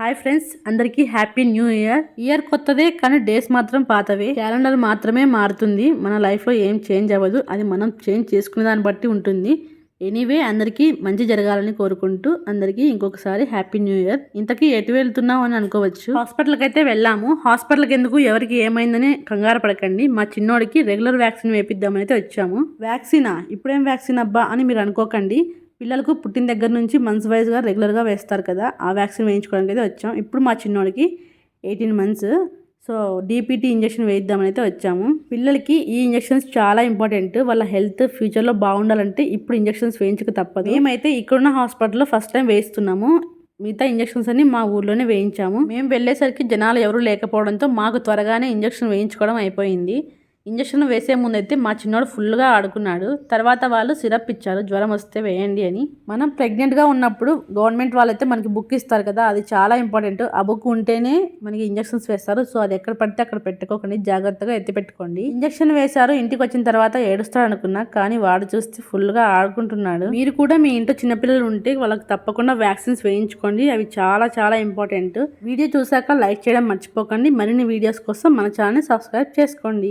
Hi friends, అందరికీ happy new year. Year కొత్తదే కానీ డేస్ మాత్రం పాతవే. క్యాలెండర్ మాత్రమే మారుతుంది, మన లైఫ్లో ఏం చేంజ్ అవ్వదు. అది మనం చేంజ్ చేసుకునే దాన్ని బట్టి ఉంటుంది. ఎనీవే, అందరికీ మంచి జరగాలని కోరుకుంటూ అందరికీ ఇంకొకసారి హ్యాపీ న్యూ ఇయర్. ఇంతకీ ఎటు వెళ్తున్నాం అని అనుకోవచ్చు. హాస్పిటల్కి అయితే వెళ్ళాము. హాస్పిటల్కి ఎందుకు, ఎవరికి ఏమైందని కంగారు పడకండి. మా చిన్నోడికి రెగ్యులర్ వ్యాక్సిన్ వేపిద్దామని అయితే వచ్చాము. వ్యాక్సినా? ఇప్పుడేం వ్యాక్సిన్ అబ్బా అని మీరు అనుకోకండి. పిల్లలకు పుట్టిన దగ్గర నుంచి మంత్స్ వైజ్గా రెగ్యులర్గా వేస్తారు కదా, ఆ వ్యాక్సిన్ వేయించుకోవడానికి అయితే వచ్చాం. ఇప్పుడు మా చిన్నోడికి 18 మంత్స్. సో డీపీటీ ఇంజెక్షన్ వేయిద్దామని అయితే వచ్చాము. పిల్లలకి ఈ ఇంజెక్షన్స్ చాలా ఇంపార్టెంట్. వాళ్ళ హెల్త్ ఫ్యూచర్లో బాగుండాలంటే ఇప్పుడు ఇంజెక్షన్స్ వేయించక తప్పదు. మేమైతే ఇక్కడున్న హాస్పిటల్లో ఫస్ట్ టైం వేయిస్తున్నాము. మిగతా ఇంజెక్షన్స్ అన్ని మా ఊర్లోనే వేయించాము. మేము వెళ్ళేసరికి జనాలు ఎవరు లేకపోవడంతో మాకు త్వరగానే ఇంజెక్షన్ వేయించుకోవడం అయిపోయింది. ఇంజక్షన్ వేసే ముందైతే మా చిన్నోడు ఫుల్గా ఆడుకున్నాడు. తర్వాత వాళ్ళు సిరప్ ఇచ్చారు, జ్వరం వస్తే వేయండి అని. మనం ప్రెగ్నెంట్గా ఉన్నప్పుడు గవర్నమెంట్ వాళ్ళైతే మనకి బుక్ ఇస్తారు కదా, అది చాలా ఇంపార్టెంట్. ఆ బుక్ ఉంటేనే మనకి ఇంజక్షన్స్ వేస్తారు. సో అది ఎక్కడ పడితే అక్కడ పెట్టుకోకండి, జాగ్రత్తగా ఎత్తి పెట్టుకోండి. ఇంజక్షన్ వేశారు, ఇంటికి వచ్చిన తర్వాత ఏడుస్తాడు అనుకున్నా, కానీ వాడు చూస్తే ఫుల్గా ఆడుకుంటున్నాడు. మీరు కూడా మీ ఇంట్లో చిన్నపిల్లలు ఉంటే వాళ్ళకి తప్పకుండా వ్యాక్సిన్స్ వేయించుకోండి, అవి చాలా చాలా ఇంపార్టెంట్. వీడియో చూసాక లైక్ చేయడం మర్చిపోకండి. మరిన్ని వీడియోస్ కోసం మన ఛానల్ని సబ్స్క్రైబ్ చేసుకోండి.